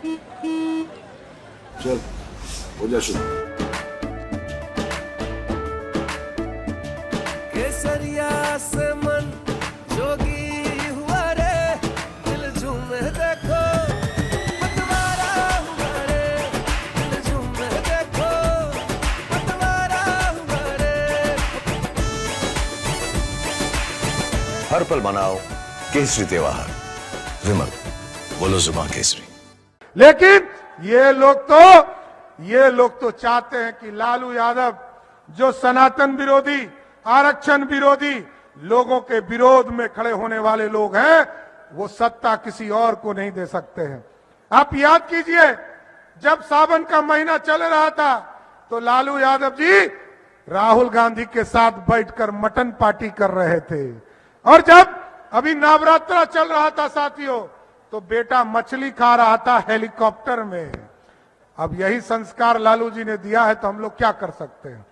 चल हो जा शुरू। केसरिया से मन जोगी हुआ रे, दिल झूमे देखो पतवारा हुआ रे, दिल झूमे देखो पतवारा हुआ रे। हर पल मनाओ केसरी त्योहार। विमल, बोलो जुबान केसरी। लेकिन ये लोग तो चाहते हैं कि लालू यादव जो सनातन विरोधी, आरक्षण विरोधी, लोगों के विरोध में खड़े होने वाले लोग हैं, वो सत्ता किसी और को नहीं दे सकते हैं। आप याद कीजिए, जब सावन का महीना चल रहा था तो लालू यादव जी राहुल गांधी के साथ बैठकर मटन पार्टी कर रहे थे, और जब अभी नवरात्रा चल रहा था साथियों, तो बेटा मछली खा रहा था हेलीकॉप्टर में। अब यही संस्कार लालू जी ने दिया है, तो हम लोग क्या कर सकते हैं।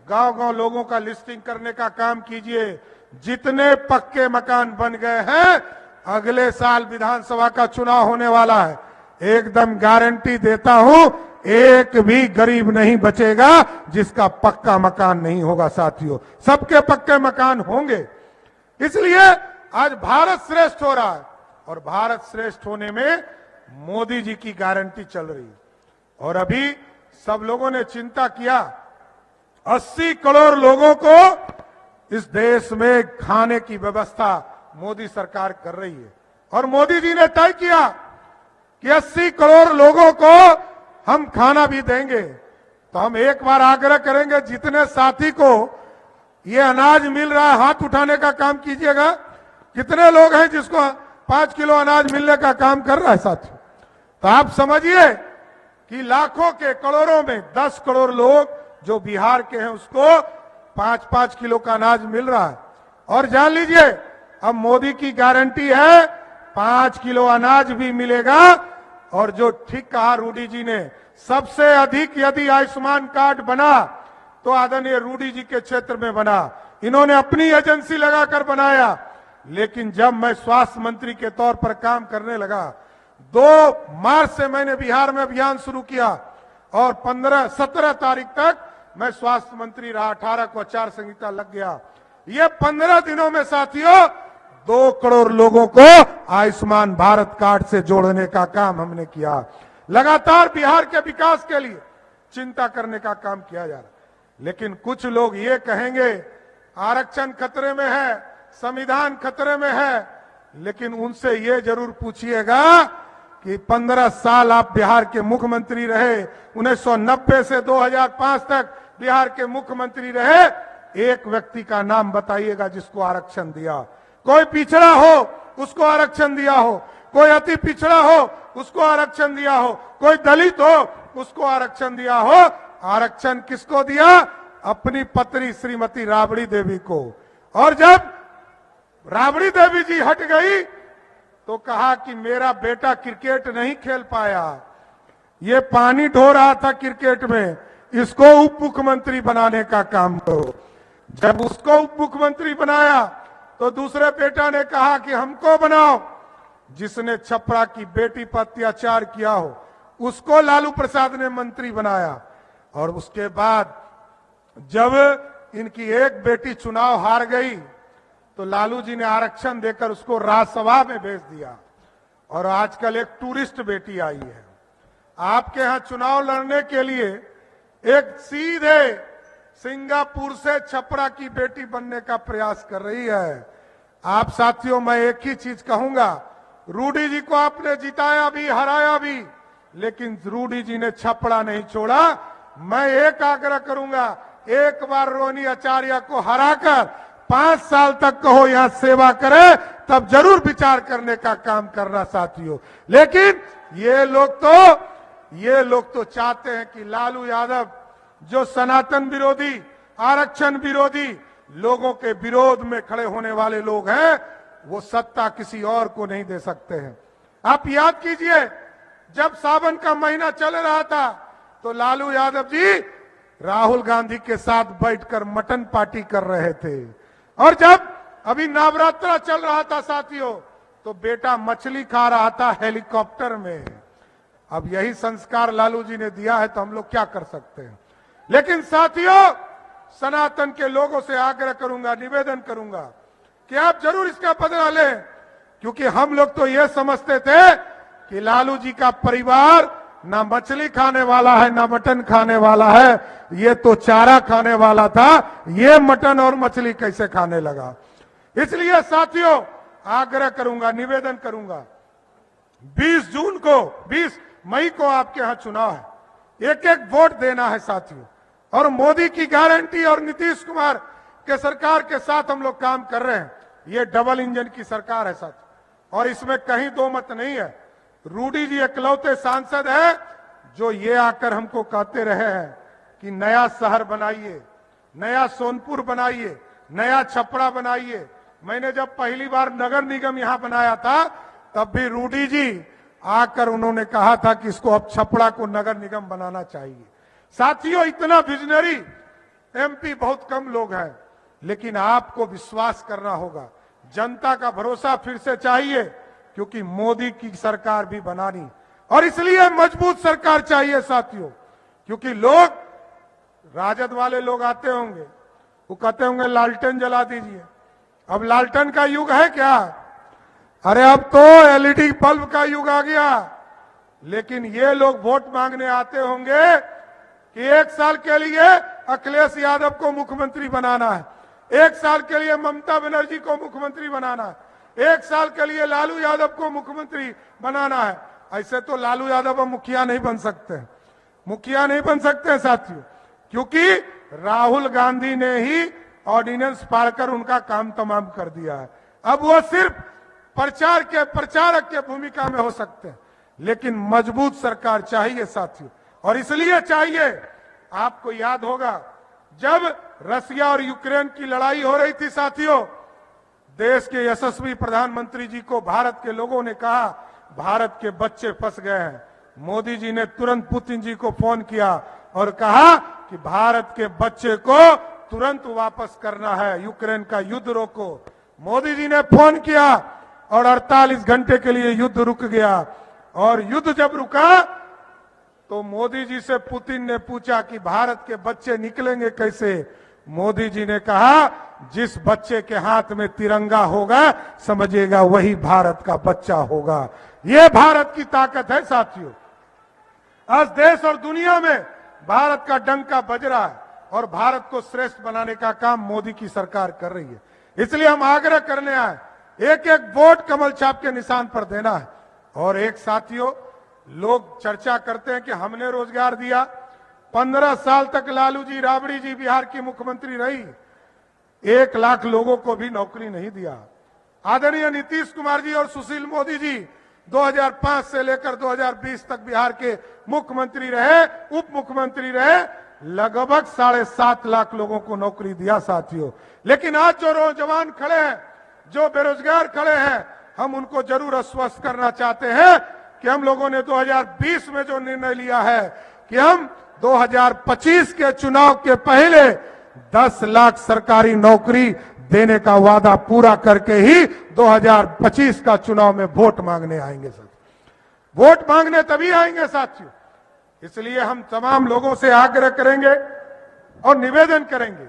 गांव-गांव लोगों का लिस्टिंग करने का काम कीजिए। जितने पक्के मकान बन गए हैं, अगले साल विधानसभा का चुनाव होने वाला है, एकदम गारंटी देता हूं, एक भी गरीब नहीं बचेगा जिसका पक्का मकान नहीं होगा साथियों। सबके पक्के मकान होंगे। इसलिए आज भारत श्रेष्ठ हो रहा है, और भारत श्रेष्ठ होने में मोदी जी की गारंटी चल रही है। और अभी सब लोगों ने चिंता किया, 80 करोड़ लोगों को इस देश में खाने की व्यवस्था मोदी सरकार कर रही है, और मोदी जी ने तय किया कि 80 करोड़ लोगों को हम खाना भी देंगे। तो हम एक बार आग्रह करेंगे, जितने साथी को ये अनाज मिल रहा है, हाथ उठाने का काम कीजिएगा। कितने लोग हैं जिसको 5 किलो अनाज मिलने का काम कर रहा है साथियों? तो आप समझिए कि लाखों के, करोड़ों में 10 करोड़ लोग जो बिहार के हैं, उसको 5-5 किलो का अनाज मिल रहा है। और जान लीजिए, अब मोदी की गारंटी है 5 किलो अनाज भी मिलेगा। और जो ठीक कहा रूडी जी ने, सबसे अधिक यदि आयुष्मान कार्ड बना तो आदरणीय रूडी जी के क्षेत्र में बना। इन्होंने अपनी एजेंसी लगाकर बनाया। लेकिन जब मैं स्वास्थ्य मंत्री के तौर पर काम करने लगा, 2 मार्च से मैंने बिहार में अभियान शुरू किया, और 17 तारीख तक मैं स्वास्थ्य मंत्री रहा। 18 को आचार संहिता लग गया। ये 15 दिनों में साथियों 2 करोड़ लोगों को आयुष्मान भारत कार्ड से जोड़ने का काम हमने किया। लगातार बिहार के विकास के लिए चिंता करने का काम किया जा रहा है। लेकिन कुछ लोग ये कहेंगे आरक्षण खतरे में है, संविधान खतरे में है। लेकिन उनसे ये जरूर पूछिएगा कि 15 साल आप बिहार के मुख्यमंत्री रहे, 1990 से 2005 तक बिहार के मुख्यमंत्री रहे, एक व्यक्ति का नाम बताइएगा जिसको आरक्षण दिया। कोई पिछड़ा हो उसको आरक्षण दिया हो, कोई अति पिछड़ा हो उसको आरक्षण दिया हो, कोई दलित हो उसको आरक्षण दिया हो। आरक्षण किसको दिया? अपनी पत्नी श्रीमती राबड़ी देवी को। और जब राबड़ी देवी जी हट गई तो कहा कि मेरा बेटा क्रिकेट नहीं खेल पाया, ये पानी ढो रहा था क्रिकेट में, इसको उप मुख्यमंत्री बनाने का काम करो। जब उसको उप मुख्यमंत्री बनाया तो दूसरे बेटा ने कहा कि हमको बनाओ। जिसने छपरा की बेटी पर अत्याचार किया हो उसको लालू प्रसाद ने मंत्री बनाया। और उसके बाद जब इनकी एक बेटी चुनाव हार गई तो लालू जी ने आरक्षण देकर उसको राज्यसभा में भेज दिया। और आजकल एक टूरिस्ट बेटी आई है आपके यहां चुनाव लड़ने के लिए, एक सीधे सिंगापुर से छपरा की बेटी बनने का प्रयास कर रही है। आप साथियों, मैं एक ही चीज कहूंगा, रूडी जी को आपने जिताया भी, हराया भी, लेकिन रूडी जी ने छपरा नहीं छोड़ा। मैं एक आग्रह करूंगा, एक बार रोनी आचार्य को हराकर 5 साल तक कहो यहां सेवा करे, तब जरूर विचार करने का काम करना साथियों। लेकिन ये लोग तो चाहते हैं कि लालू यादव जो सनातन विरोधी, आरक्षण विरोधी, लोगों के विरोध में खड़े होने वाले लोग हैं, वो सत्ता किसी और को नहीं दे सकते हैं। आप याद कीजिए, जब सावन का महीना चल रहा था तो लालू यादव जी राहुल गांधी के साथ बैठकर मटन पार्टी कर रहे थे, और जब अभी नवरात्रा चल रहा था साथियों, तो बेटा मछली खा रहा था हेलीकॉप्टर में। अब यही संस्कार लालू जी ने दिया है तो हम लोग क्या कर सकते हैं। लेकिन साथियों, सनातन के लोगों से आग्रह करूंगा, निवेदन करूंगा कि आप जरूर इसका बदला लें, क्योंकि हम लोग तो ये समझते थे कि लालू जी का परिवार ना मछली खाने वाला है ना मटन खाने वाला है, ये तो चारा खाने वाला था, ये मटन और मछली कैसे खाने लगा। इसलिए साथियों आग्रह करूंगा, निवेदन करूंगा, 20 मई को आपके यहां चुनाव है, एक एक वोट देना है साथियों। और मोदी की गारंटी और नीतीश कुमार के सरकार के साथ हम लोग काम कर रहे हैं। ये डबल इंजन की सरकार है साथियों, और इसमें कहीं दो मत नहीं है। रूडी जी इकलौते सांसद है जो ये आकर हमको कहते रहे हैं कि नया शहर बनाइए, नया सोनपुर बनाइए, नया छपरा बनाइए। मैंने जब पहली बार नगर निगम यहां बनाया था तब भी रूडी जी आकर उन्होंने कहा था कि इसको अब छपरा को नगर निगम बनाना चाहिए। साथियों, इतना विजनरी एमपी बहुत कम लोग हैं, लेकिन आपको विश्वास करना होगा, जनता का भरोसा फिर से चाहिए, क्योंकि मोदी की सरकार भी बनानी, और इसलिए मजबूत सरकार चाहिए साथियों। क्योंकि लोग, राजद वाले लोग आते होंगे, वो कहते होंगे लालटेन जला दीजिए। अब लालटेन का युग है क्या? अरे अब तो एलईडी बल्ब का युग आ गया। लेकिन ये लोग वोट मांगने आते होंगे कि 1 साल के लिए अखिलेश यादव को मुख्यमंत्री बनाना है, 1 साल के लिए ममता बनर्जी को मुख्यमंत्री बनाना है, 1 साल के लिए लालू यादव को मुख्यमंत्री बनाना है। ऐसे तो लालू यादव अब मुखिया नहीं बन सकते, मुखिया नहीं बन सकते साथियों, क्योंकि राहुल गांधी ने ही ऑर्डिनेंस पार उनका काम तमाम कर दिया है। अब वो सिर्फ प्रचारक के भूमिका में हो सकते हैं, लेकिन मजबूत सरकार चाहिए साथियों। और इसलिए चाहिए, आपको याद होगा जब रसिया और यूक्रेन की लड़ाई हो रही थी साथियों, देश के यशस्वी प्रधानमंत्री जी को भारत के लोगों ने कहा भारत के बच्चे फंस गए हैं। मोदी जी ने तुरंत पुतिन जी को फोन किया और कहा कि भारत के बच्चे को तुरंत वापस करना है, यूक्रेन का युद्ध रोको। मोदी जी ने फोन किया और 48 घंटे के लिए युद्ध रुक गया। और युद्ध जब रुका तो मोदी जी से पुतिन ने पूछा कि भारत के बच्चे निकलेंगे कैसे। मोदी जी ने कहा जिस बच्चे के हाथ में तिरंगा होगा समझिएगा वही भारत का बच्चा होगा। यह भारत की ताकत है साथियों। आज देश और दुनिया में भारत का डंका बज रहा है और भारत को श्रेष्ठ बनाने का काम मोदी की सरकार कर रही है। इसलिए हम आग्रह करने आए, एक एक वोट कमल छाप के निशान पर देना है। और एक साथियों, लोग चर्चा करते हैं कि हमने रोजगार दिया, 15 साल तक लालू जी राबड़ी जी बिहार की मुख्यमंत्री रही, 1 लाख लोगों को भी नौकरी नहीं दिया। आदरणीय नीतीश कुमार जी और सुशील मोदी जी 2005 से लेकर 2020 तक बिहार के मुख्यमंत्री रहे, उप मुख्यमंत्री रहे, लगभग 7.5 लाख लोगों को नौकरी दिया साथियों। लेकिन आज जो नौजवान खड़े हैं, जो बेरोजगार खड़े हैं, हम उनको जरूर आश्वस्त करना चाहते हैं कि हम लोगों ने 2020 में जो निर्णय लिया है कि हम 2025 के चुनाव के पहले 10 लाख सरकारी नौकरी देने का वादा पूरा करके ही 2025 का चुनाव में वोट मांगने आएंगे साथियों। वोट मांगने तभी आएंगे साथियों। इसलिए हम तमाम लोगों से आग्रह करेंगे और निवेदन करेंगे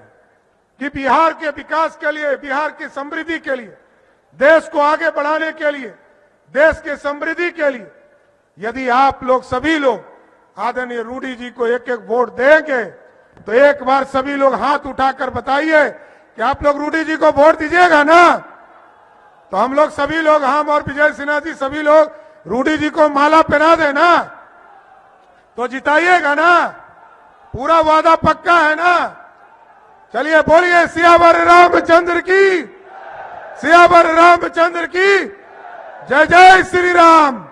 कि बिहार के विकास के लिए, बिहार की समृद्धि के लिए, देश को आगे बढ़ाने के लिए, देश के समृद्धि के लिए यदि आप लोग सभी लोग आदरणीय रूडी जी को एक एक वोट देंगे तो एक बार सभी लोग हाथ उठाकर बताइए कि आप लोग रूडी जी को वोट दीजिएगा ना। तो हम लोग सभी लोग, हम और विजय सिन्हा जी सभी लोग रूडी जी को माला पहना देना, तो जिताइएगा ना। पूरा वादा पक्का है ना। चलिए बोलिए सियावर रामचंद्र की, सियावर रामचंद्र की जय। जय श्री राम।